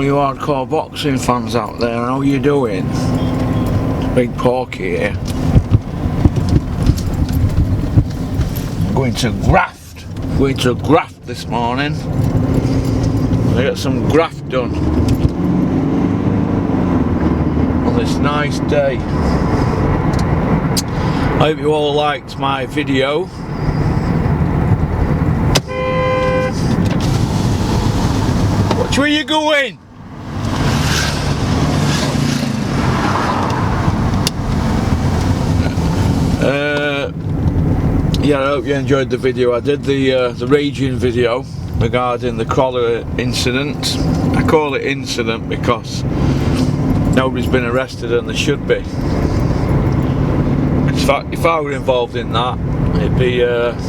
you hardcore boxing fans out there, how you doing? Big Porky here. Going to graft this morning. I got some graft done on this nice day. I hope you all liked my video. Watch where you going? Yeah, I hope you enjoyed the video. I did the raging video regarding the cholera incident. I call it incident because nobody's been arrested and there should be. In fact, if I were involved in that, it'd be I'd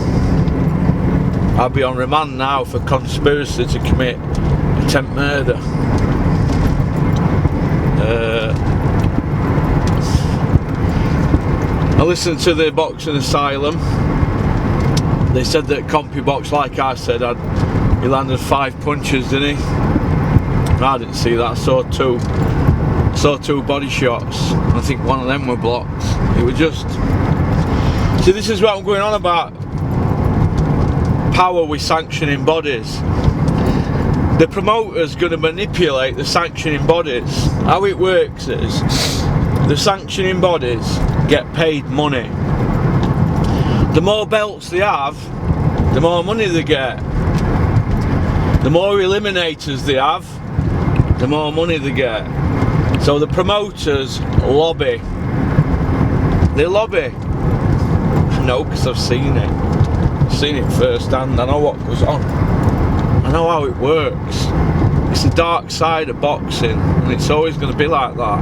be on remand now for conspiracy to commit attempt murder. I listened to the boxing asylum. They said that Compy Box, like I said, he landed 5 punches, didn't he? I didn't see that. I saw two body shots. I think one of them were blocked. It was just... See, this is what I'm going on about. Power with sanctioning bodies. The promoter's going to manipulate the sanctioning bodies. How it works is, the sanctioning bodies get paid money. The more belts they have, the more money they get. The more eliminators they have, the more money they get. So the promoters lobby. They lobby. I know, because I've seen it. I've seen it firsthand. I know what goes on. I know how it works. It's the dark side of boxing, and it's always going to be like that.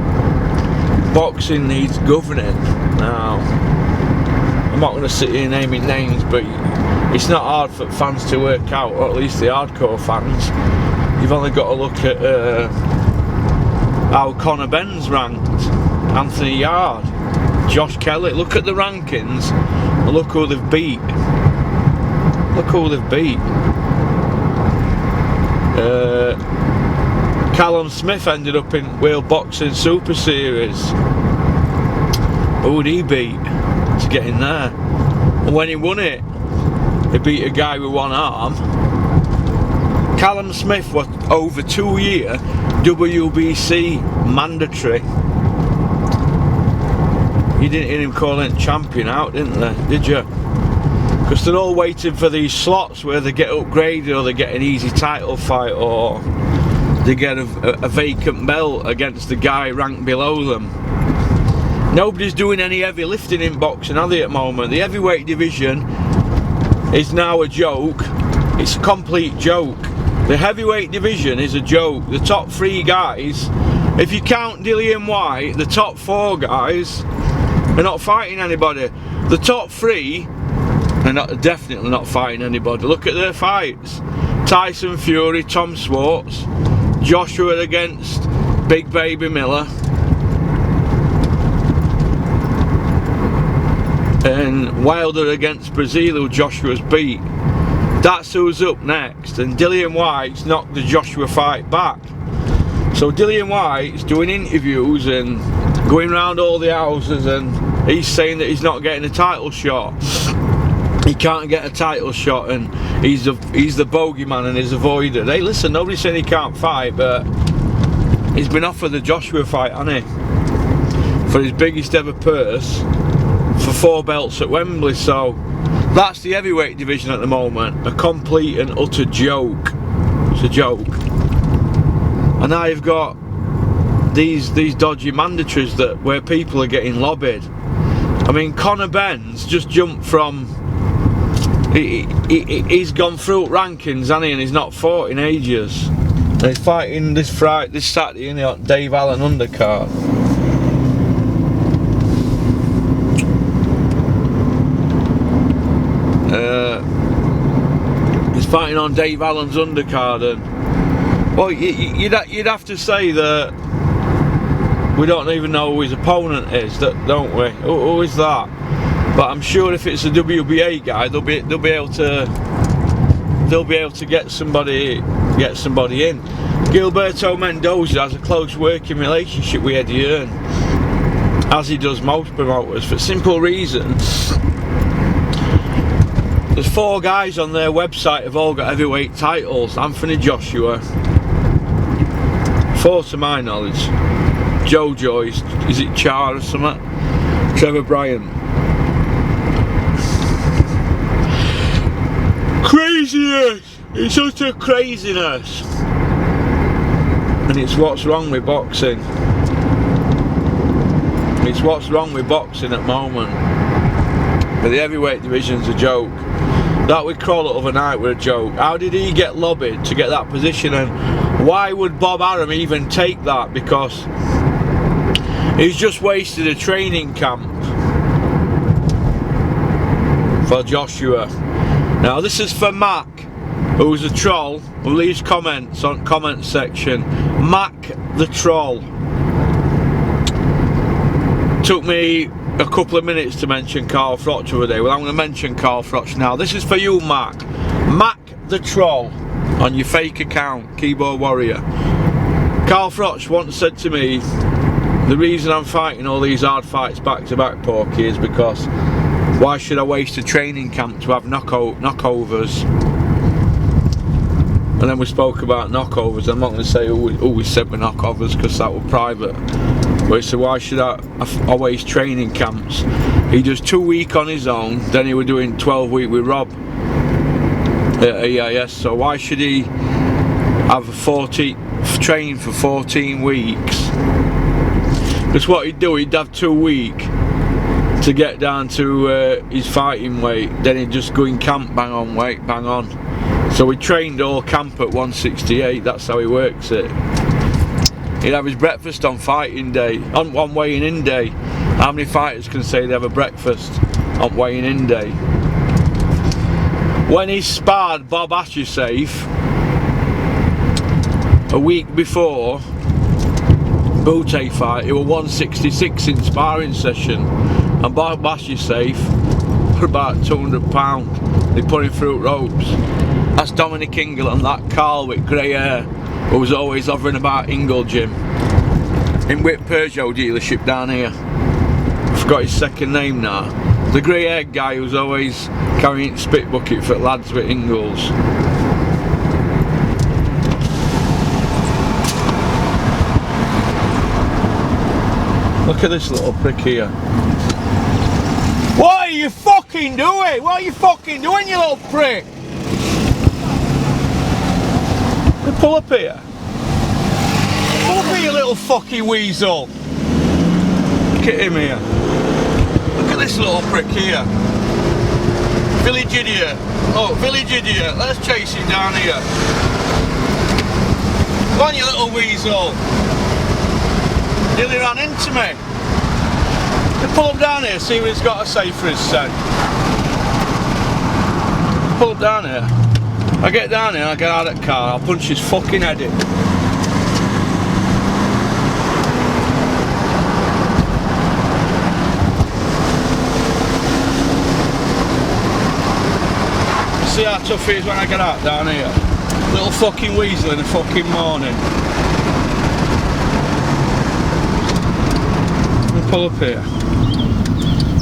Boxing needs governing. Now, I'm not going to sit here naming names, but it's not hard for fans to work out, or at least the hardcore fans. You've only got to look at how Conor Benn's ranked, Anthony Yard, Josh Kelly. Look at the rankings and look who they've beat. Look who they've beat. Callum Smith ended up in World Boxing Super Series. Who would he beat to get in there? And when he won it, he beat a guy with one arm. Callum Smith was over 2-year WBC mandatory. You didn't hear him calling champion out, didn't they? Did you? Because they're all waiting for these slots where they get upgraded, or they get an easy title fight, or they get a vacant belt against the guy ranked below them. Nobody's doing any heavy lifting in boxing, are they, at the moment? The heavyweight division is now a joke. It's a complete joke. The heavyweight division is a joke. The top 3 guys, if you count Dillian White, the top 4 guys are not fighting anybody. The top 3 are definitely not fighting anybody. Look at their fights. Tyson Fury, Tom Swartz, Joshua against Big Baby Miller, and Wilder against Brazil, who Joshua's beat. That's who's up next, and Dillian White's knocked the Joshua fight back. So Dillian White's doing interviews and going around all the houses, and he's saying that he's not getting a title shot. He can't get a title shot, and he's the bogeyman and he's avoided. Hey, listen, nobody's saying he can't fight, but he's been offered the Joshua fight, hasn't he? For his biggest ever purse, for 4 belts at Wembley. So that's the heavyweight division at the moment. A complete and utter joke. It's a joke. And now you've got these dodgy mandatories where people are getting lobbied. I mean, Conor Benn's just jumped from... He's gone through rankings, hasn't he? And he's not fought in ages. And he's fighting this Saturday in the Dave Allen undercard. He's fighting on Dave Allen's undercard, and well, you'd have to say that we don't even know who his opponent is, don't we? Who is that? But I'm sure if it's a WBA guy, they'll be able to they'll be able to get somebody in. Gilberto Mendoza has a close working relationship with Eddie Hearn, as he does most promoters, for a simple reason. There's 4 guys on their website who've all got heavyweight titles. Anthony Joshua, 4 to my knowledge. Jojo, is it Char or something? Trevor Bryant. Craziness! It's utter craziness! And it's what's wrong with boxing. It's what's wrong with boxing at the moment. But the heavyweight division's a joke. That with Crawler overnight were a joke. How did he get lobbied to get that position, and why would Bob Arum even take that? Because he's just wasted a training camp for Joshua. Now this is for Mac, who's a troll, who leaves comments on comment section. Mac the troll. Took me a couple of minutes to mention Carl Froch the other day. Well, I'm going to mention Carl Froch now. This is for you, Mac. Mac the troll on your fake account, Keyboard Warrior. Carl Froch once said to me, the reason I'm fighting all these hard fights back to back, Porky, is because why should I waste a training camp to have knockovers? And then we spoke about knockovers. I'm not going to say who we said were knockovers because that was private. But so why should I waste training camps? He does 2 weeks on his own, then he was doing 12 weeks with Rob at EIS. So why should he have train for 14 weeks? Because what he'd do, he'd have 2 weeks to get down to his fighting weight, then he'd just go in camp, bang on weight, bang on. So we trained all camp at 168, that's how he works it. He'd have his breakfast on fighting day, on weighing in day. How many fighters can say they have a breakfast on weighing in day? When he sparred Bob Ashersafe a week before Butte fight, it was 166 in sparring session, and Bob Ashersafe for about £200. They put him through ropes. That's Dominic Ingle and that Carl with grey hair, who was always hovering about Ingle Gym in Whip Peugeot dealership down here. I forgot his second name now. The grey haired guy who's always carrying spit bucket for lads with Ingles. Look at this little prick here. What are you fucking doing? What are you fucking doing, you little prick? Pull up here. Pull up here, you little fucking weasel. Look at him here. Look at this little prick here. Village idiot. Oh, village idiot. Let's chase him down here. Come on, you little weasel. Nearly ran into me. You pull up down here, see what he's got to say for his son. Pull up down here. I get down here, I get out of the car, I'll punch his fucking head in. See how tough he is when I get out down here? Little fucking weasel in the fucking morning. Let me pull up here.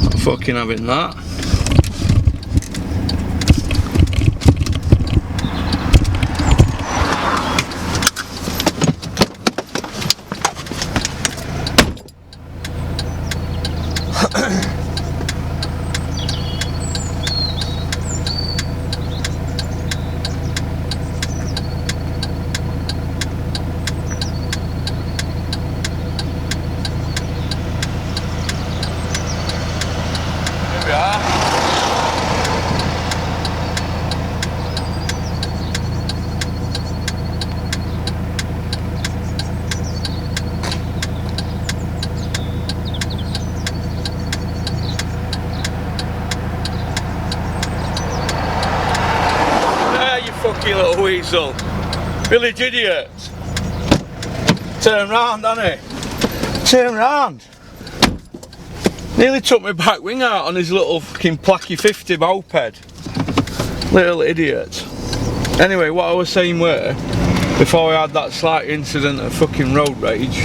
Not fucking having that. Fucking little weasel. Village idiot. Turn round, hasn't he? Turn round. Nearly took my back wing out on his little fucking placky 50 moped. Little idiot. Anyway, what I was saying were, before we had that slight incident of fucking road rage,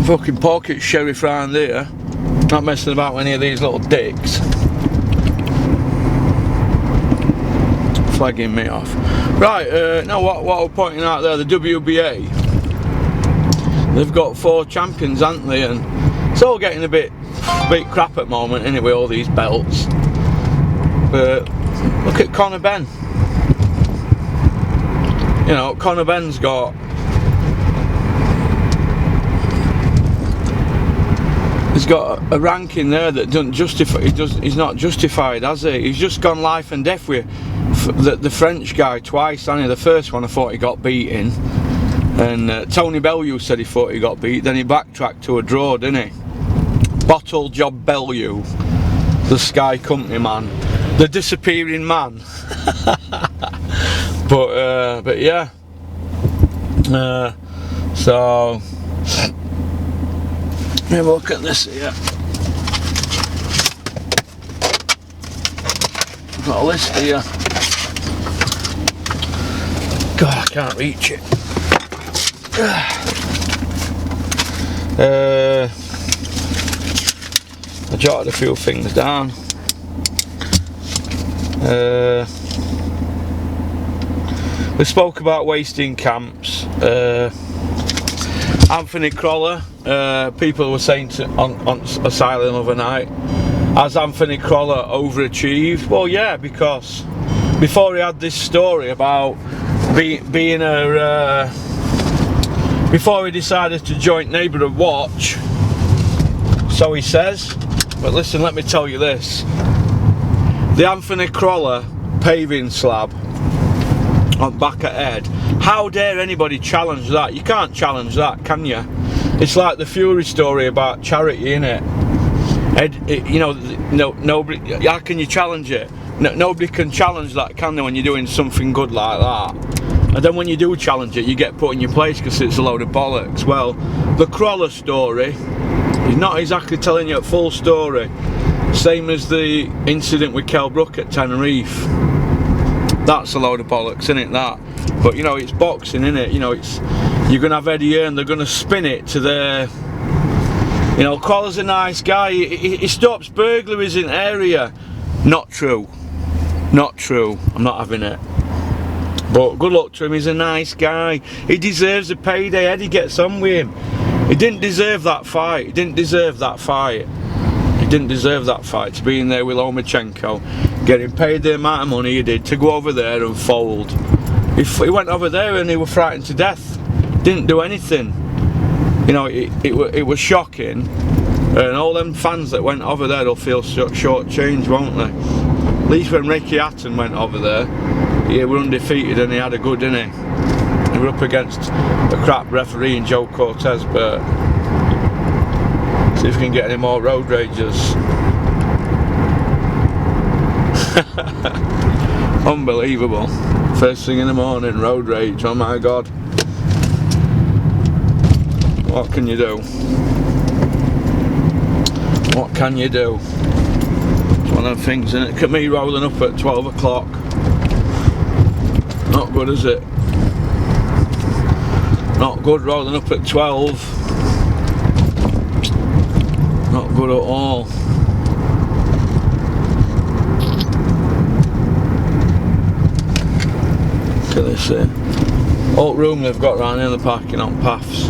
fucking Porky sheriff round here, not messing about with any of these little dicks. Flagging me off. Right, now what I was pointing out there, the WBA, they've got 4 champions, haven't they? And it's all getting a bit crap at the moment, anyway, all these belts. But look at Conor Benn. You know, Conor Benn's got he's got a ranking there that doesn't justify. He's not justified, has he? He's just gone life and death with the French guy twice, hasn't he? The first one I thought he got beaten, and Tony Bellew said he thought he got beat. Then he backtracked to a draw, didn't he? Bottle Job Bellew, the Sky Company man, the disappearing man. But yeah. So have a look at this here. I've got a list here. God, I can't reach it. I jotted a few things down. We spoke about wasting camps. Anthony Crawler, people were saying on Asylum overnight, has Anthony Crawler overachieved? Well, yeah, because before he had this story about being a before he decided to join Neighbourhood Watch, so he says. But listen, let me tell you this: the Anthony Crawler paving slab on back at head, how dare anybody challenge that? You can't challenge that, can you? It's like the Fury story about charity, innit? You know, nobody. How can you challenge it? Nobody can challenge that, can they? When you're doing something good like that, and then when you do challenge it, you get put in your place because it's a load of bollocks. Well, the Crawler story, he's not exactly telling you a full story. Same as the incident with Kell Brook at Tenerife. That's a load of bollocks, isn't it, that? But you know, it's boxing, isn't it? You know, it's, you're gonna have Eddie Hearn, they're gonna spin it to their, you know, Crawler's a nice guy, he stops burglaries in area. Not true. Not true. I'm not having it. But good luck to him, he's a nice guy. He deserves a payday. Eddie gets on with him. He didn't deserve that fight. He didn't deserve that fight. He didn't deserve that fight, to be in there with Lomachenko, getting paid the amount of money he did to go over there and fold. He went over there and he was frightened to death. Didn't do anything. You know, it was shocking. And all them fans that went over there will feel short-changed, won't they? At least when Ricky Hatton went over there, he was undefeated and he had a good, didn't he? He was up against a crap referee in Joe Cortez, but see if we can get any more road ragers. Unbelievable. First thing in the morning, road rage, oh my god. What can you do? What can you do? It's one of them things, isn't it? Look at me rolling up at 12 o'clock. Not good, is it? Not good rolling up at 12. Not good at all. Look at this here. Old room they've got round in the parking on paths.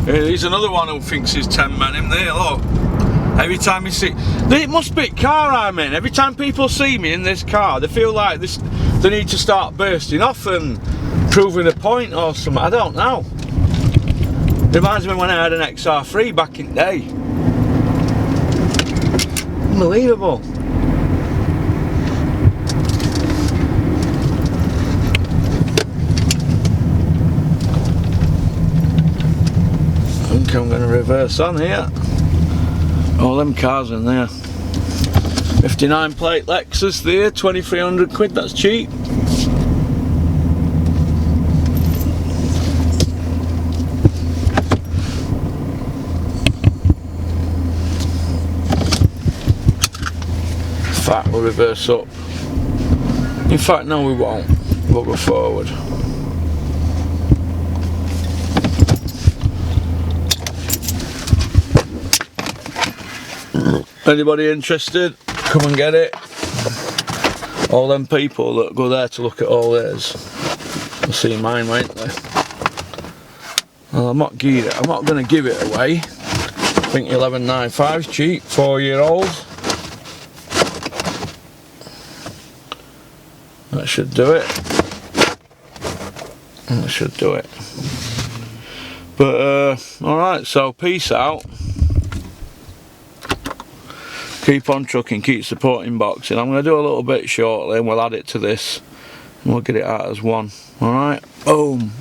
Here's another one who thinks he's 10 men in there, look. Every time you see, it must be the car I'm in. Every time people see me in this car, they feel like this, they need to start bursting off and proving a point or something. I don't know. Reminds me when I had an XR3 back in the day. Unbelievable. I think I'm going to reverse on here. All them cars in there. 59 plate Lexus there, 2,300 quid, that's cheap. we'll reverse up. In fact, no, we won't. We'll go forward. Anybody interested? Come and get it. All them people that go there to look at all theirs will see mine, won't they? Well, I'm not going to give it away. I think 11.95's cheap, 4-year-old. That should do it. That should do it. But alright, so peace out. Keep on trucking, keep supporting boxing. I'm going to do a little bit shortly and we'll add it to this and we'll get it out as one. Alright, boom.